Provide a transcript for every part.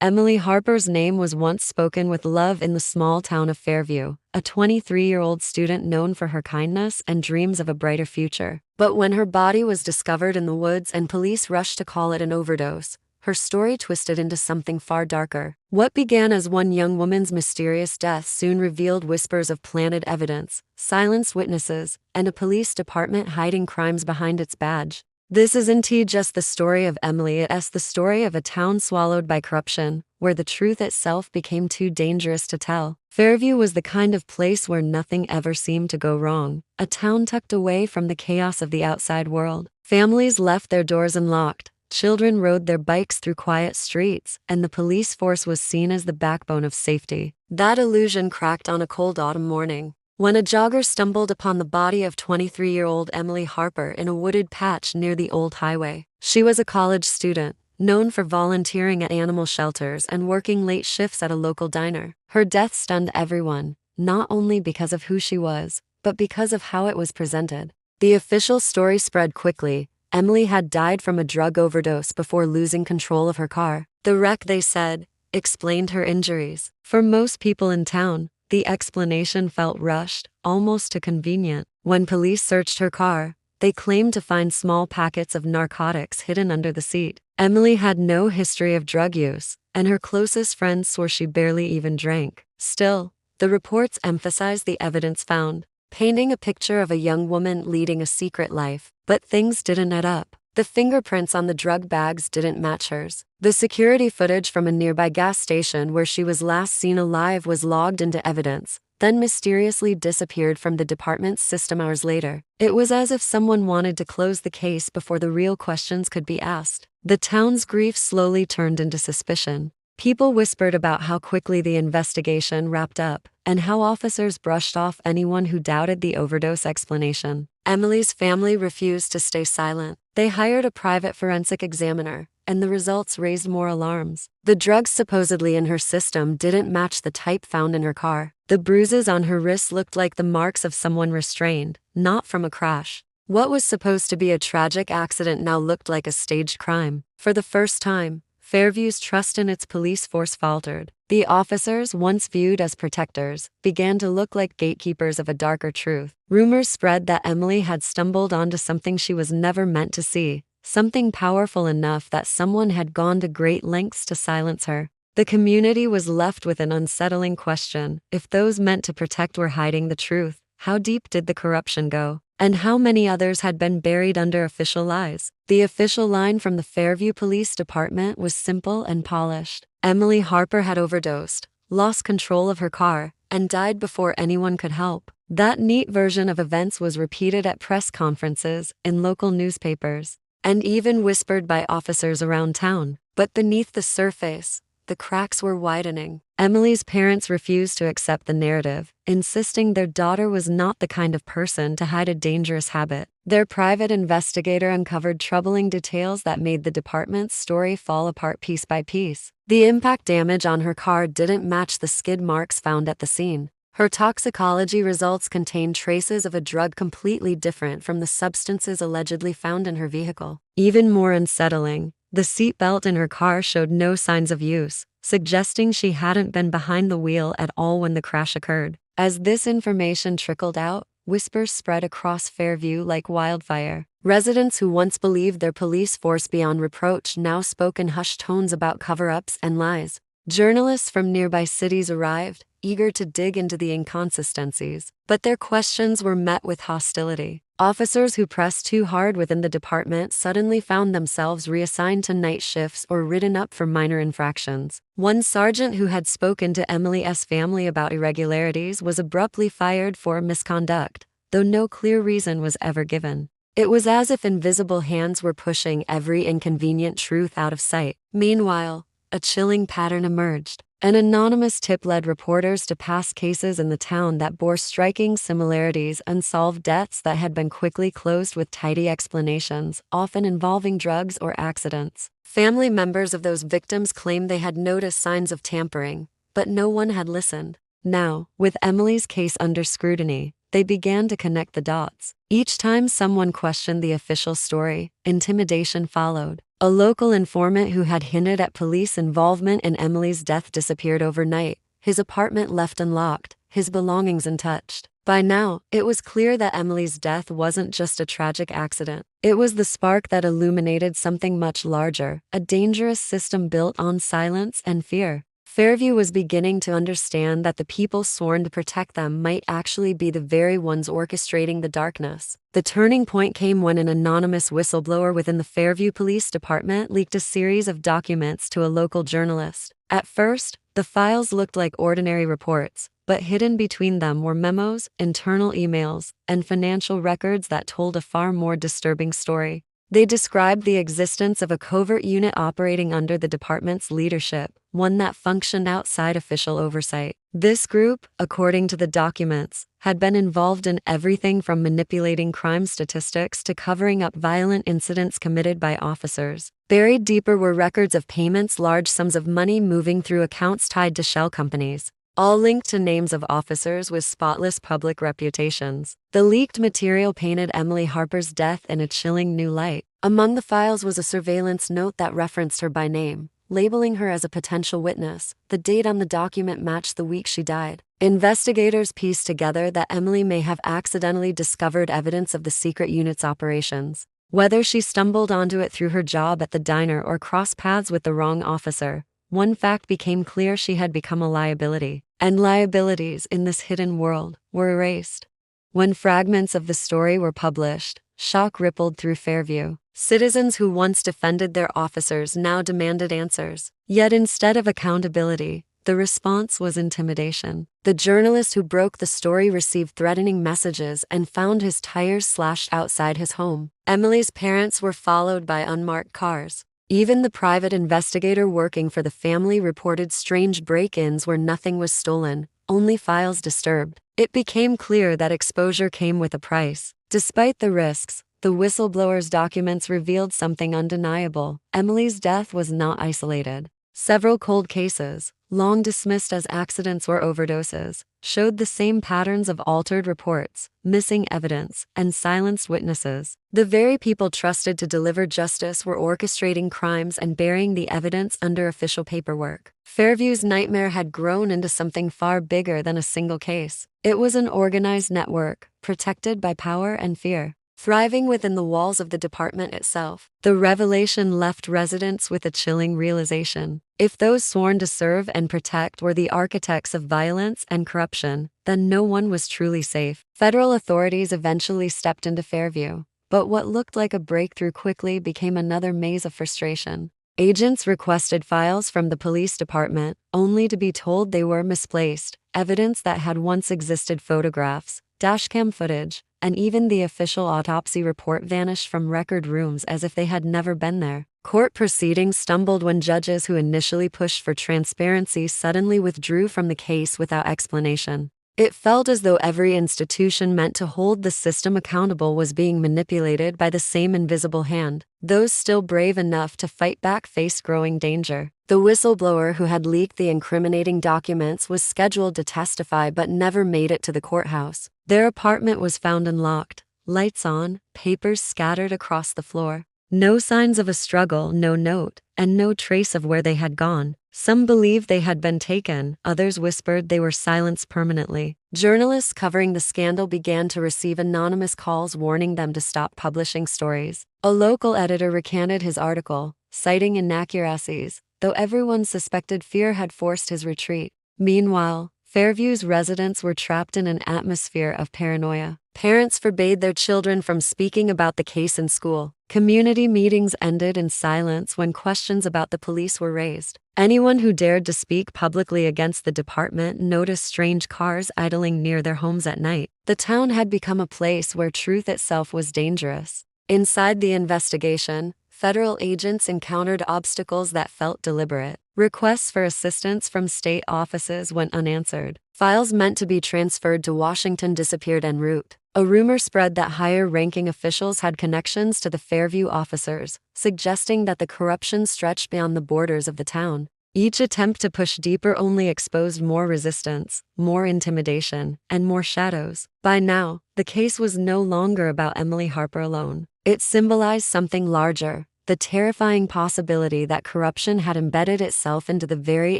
Emily Harper's name was once spoken with love in the small town of Fairview, a 23-year-old student known for her kindness and dreams of a brighter future. But when her body was discovered in the woods and police rushed to call it an overdose, her story twisted into something far darker. What began as one young woman's mysterious death soon revealed whispers of planted evidence, silenced witnesses, and a police department hiding crimes behind its badge. This isn't just the story of Emily, it's the story of a town swallowed by corruption, where the truth itself became too dangerous to tell. Fairview was the kind of place where nothing ever seemed to go wrong, a town tucked away from the chaos of the outside world. Families left their doors unlocked, children rode their bikes through quiet streets, and the police force was seen as the backbone of safety. That illusion cracked on a cold autumn morning, when a jogger stumbled upon the body of 23-year-old Emily Harper in a wooded patch near the old highway. She was a college student, known for volunteering at animal shelters and working late shifts at a local diner. Her death stunned everyone, not only because of who she was, but because of how it was presented. The official story spread quickly. Emily had died from a drug overdose before losing control of her car. The wreck, they said, explained her injuries. For most people in town, the explanation felt rushed, almost too convenient. When police searched her car, they claimed to find small packets of narcotics hidden under the seat. Emily had no history of drug use, and her closest friends swore she barely even drank. Still, the reports emphasized the evidence found, painting a picture of a young woman leading a secret life. But things didn't add up. The fingerprints on the drug bags didn't match hers. The security footage from a nearby gas station where she was last seen alive was logged into evidence, then mysteriously disappeared from the department's system hours later. It was as if someone wanted to close the case before the real questions could be asked. The town's grief slowly turned into suspicion. People whispered about how quickly the investigation wrapped up, and how officers brushed off anyone who doubted the overdose explanation. Emily's family refused to stay silent. They hired a private forensic examiner, and the results raised more alarms. The drugs supposedly in her system didn't match the type found in her car. The bruises on her wrists looked like the marks of someone restrained, not from a crash. What was supposed to be a tragic accident now looked like a staged crime. For the first time, Fairview's trust in its police force faltered. The officers, once viewed as protectors, began to look like gatekeepers of a darker truth. Rumors spread that Emily had stumbled onto something she was never meant to see, something powerful enough that someone had gone to great lengths to silence her. The community was left with an unsettling question: if those meant to protect were hiding the truth, how deep did the corruption go? And how many others had been buried under official lies? The official line from the Fairview Police Department was simple and polished. Emily Harper had overdosed, lost control of her car, and died before anyone could help. That neat version of events was repeated at press conferences, in local newspapers, and even whispered by officers around town. But beneath the surface, the cracks were widening. Emily's parents refused to accept the narrative, insisting their daughter was not the kind of person to hide a dangerous habit. Their private investigator uncovered troubling details that made the department's story fall apart piece by piece. The impact damage on her car didn't match the skid marks found at the scene. Her toxicology results contained traces of a drug completely different from the substances allegedly found in her vehicle. Even more unsettling, the seatbelt in her car showed no signs of use, suggesting she hadn't been behind the wheel at all when the crash occurred. As this information trickled out, whispers spread across Fairview like wildfire. Residents who once believed their police force beyond reproach now spoke in hushed tones about cover-ups and lies. Journalists from nearby cities arrived, eager to dig into the inconsistencies, but their questions were met with hostility. Officers who pressed too hard within the department suddenly found themselves reassigned to night shifts or written up for minor infractions. One sergeant who had spoken to Emily's family about irregularities was abruptly fired for misconduct, though no clear reason was ever given. It was as if invisible hands were pushing every inconvenient truth out of sight. Meanwhile, a chilling pattern emerged. An anonymous tip led reporters to past cases in the town that bore striking similarities: unsolved deaths that had been quickly closed with tidy explanations, often involving drugs or accidents. Family members of those victims claimed they had noticed signs of tampering, but no one had listened. Now, with Emily's case under scrutiny, they began to connect the dots. Each time someone questioned the official story, intimidation followed. A local informant who had hinted at police involvement in Emily's death disappeared overnight, his apartment left unlocked, his belongings untouched. By now, it was clear that Emily's death wasn't just a tragic accident. It was the spark that illuminated something much larger, a dangerous system built on silence and fear. Fairview was beginning to understand that the people sworn to protect them might actually be the very ones orchestrating the darkness. The turning point came when an anonymous whistleblower within the Fairview Police Department leaked a series of documents to a local journalist. At first, the files looked like ordinary reports, but hidden between them were memos, internal emails, and financial records that told a far more disturbing story. They described the existence of a covert unit operating under the department's leadership, one that functioned outside official oversight. This group, according to the documents, had been involved in everything from manipulating crime statistics to covering up violent incidents committed by officers. Buried deeper were records of payments, large sums of money moving through accounts tied to shell companies, all linked to names of officers with spotless public reputations. The leaked material painted Emily Harper's death in a chilling new light. Among the files was a surveillance note that referenced her by name, labeling her as a potential witness. The date on the document matched the week she died. Investigators pieced together that Emily may have accidentally discovered evidence of the secret unit's operations. Whether she stumbled onto it through her job at the diner or crossed paths with the wrong officer, one fact became clear: she had become a liability. And liabilities in this hidden world were erased. When fragments of the story were published, shock rippled through Fairview. Citizens who once defended their officers now demanded answers. Yet instead of accountability, the response was intimidation. The journalist who broke the story received threatening messages and found his tires slashed outside his home. Emily's parents were followed by unmarked cars. Even the private investigator working for the family reported strange break-ins where nothing was stolen, only files disturbed. It became clear that exposure came with a price. Despite the risks, the whistleblower's documents revealed something undeniable: Emily's death was not isolated. Several cold cases, long dismissed as accidents or overdoses, showed the same patterns of altered reports, missing evidence, and silenced witnesses. The very people trusted to deliver justice were orchestrating crimes and burying the evidence under official paperwork. Fairview's nightmare had grown into something far bigger than a single case. It was an organized network, protected by power and fear, thriving within the walls of the department itself. The revelation left residents with a chilling realization: if those sworn to serve and protect were the architects of violence and corruption, then no one was truly safe. Federal authorities eventually stepped into Fairview, but what looked like a breakthrough quickly became another maze of frustration. Agents requested files from the police department, only to be told they were misplaced. Evidence that had once existed, photographs, dashcam footage, and even the official autopsy report, vanished from record rooms as if they had never been there. Court proceedings stumbled when judges who initially pushed for transparency suddenly withdrew from the case without explanation. It felt as though every institution meant to hold the system accountable was being manipulated by the same invisible hand. Those still brave enough to fight back faced growing danger. The whistleblower who had leaked the incriminating documents was scheduled to testify but never made it to the courthouse. Their apartment was found unlocked, lights on, papers scattered across the floor. No signs of a struggle, no note, and no trace of where they had gone. Some believed they had been taken, others whispered they were silenced permanently. Journalists covering the scandal began to receive anonymous calls warning them to stop publishing stories. A local editor recanted his article, citing inaccuracies, though everyone suspected fear had forced his retreat. Meanwhile, Fairview's residents were trapped in an atmosphere of paranoia. Parents forbade their children from speaking about the case in school. Community meetings ended in silence when questions about the police were raised. Anyone who dared to speak publicly against the department noticed strange cars idling near their homes at night. The town had become a place where truth itself was dangerous. Inside the investigation, federal agents encountered obstacles that felt deliberate. Requests for assistance from state offices went unanswered. Files meant to be transferred to Washington disappeared en route. A rumor spread that higher-ranking officials had connections to the Fairview officers, suggesting that the corruption stretched beyond the borders of the town. Each attempt to push deeper only exposed more resistance, more intimidation, and more shadows. By now, the case was no longer about Emily Harper alone. It symbolized something larger, the terrifying possibility that corruption had embedded itself into the very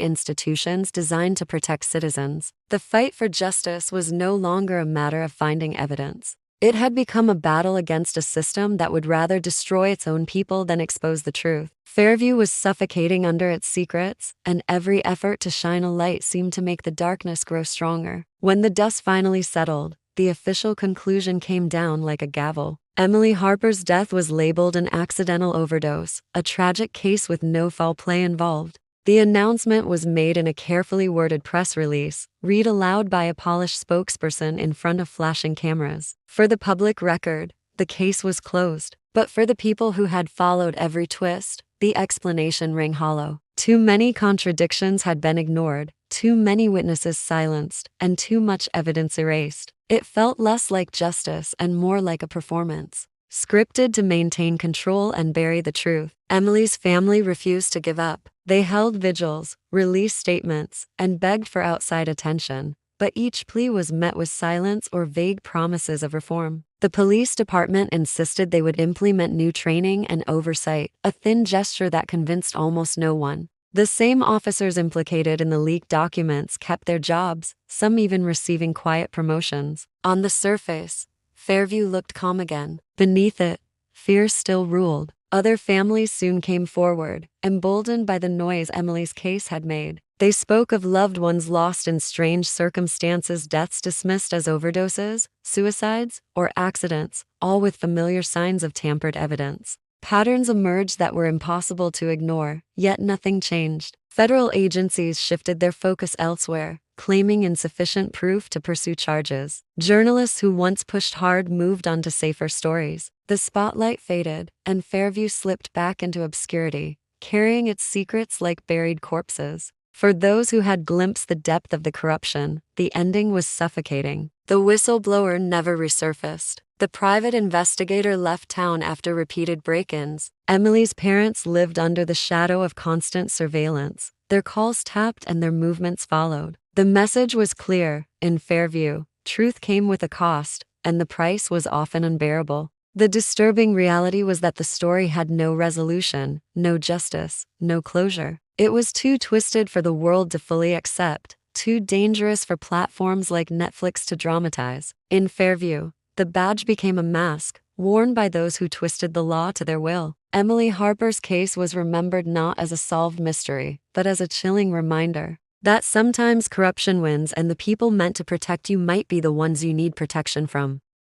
institutions designed to protect citizens. The fight for justice was no longer a matter of finding evidence. It had become a battle against a system that would rather destroy its own people than expose the truth. Fairview was suffocating under its secrets, and every effort to shine a light seemed to make the darkness grow stronger. When the dust finally settled, the official conclusion came down like a gavel. Emily Harper's death was labeled an accidental overdose, a tragic case with no foul play involved. The announcement was made in a carefully worded press release, read aloud by a polished spokesperson in front of flashing cameras. For the public record, the case was closed. But for the people who had followed every twist, the explanation rang hollow. Too many contradictions had been ignored, too many witnesses silenced, and too much evidence erased. It felt less like justice and more like a performance, scripted to maintain control and bury the truth. Emily's family refused to give up. They held vigils, released statements, and begged for outside attention, but each plea was met with silence or vague promises of reform. The police department insisted they would implement new training and oversight, a thin gesture that convinced almost no one. The same officers implicated in the leaked documents kept their jobs, some even receiving quiet promotions. On the surface, Fairview looked calm again. Beneath it, fear still ruled. Other families soon came forward, emboldened by the noise Emily's case had made. They spoke of loved ones lost in strange circumstances, deaths dismissed as overdoses, suicides, or accidents, all with familiar signs of tampered evidence. Patterns emerged that were impossible to ignore, yet nothing changed. Federal agencies shifted their focus elsewhere, claiming insufficient proof to pursue charges. Journalists who once pushed hard moved on to safer stories. The spotlight faded, and Fairview slipped back into obscurity, carrying its secrets like buried corpses. For those who had glimpsed the depth of the corruption, the ending was suffocating. The whistleblower never resurfaced. The private investigator left town after repeated break-ins. Emily's parents lived under the shadow of constant surveillance. Their calls tapped and their movements followed. The message was clear: in Fairview, truth came with a cost, and the price was often unbearable. The disturbing reality was that the story had no resolution, no justice, no closure. It was too twisted for the world to fully accept, too dangerous for platforms like Netflix to dramatize. In Fairview, the badge became a mask, worn by those who twisted the law to their will. Emily Harper's case was remembered not as a solved mystery, but as a chilling reminder that sometimes corruption wins and the people meant to protect you might be the ones you need protection from.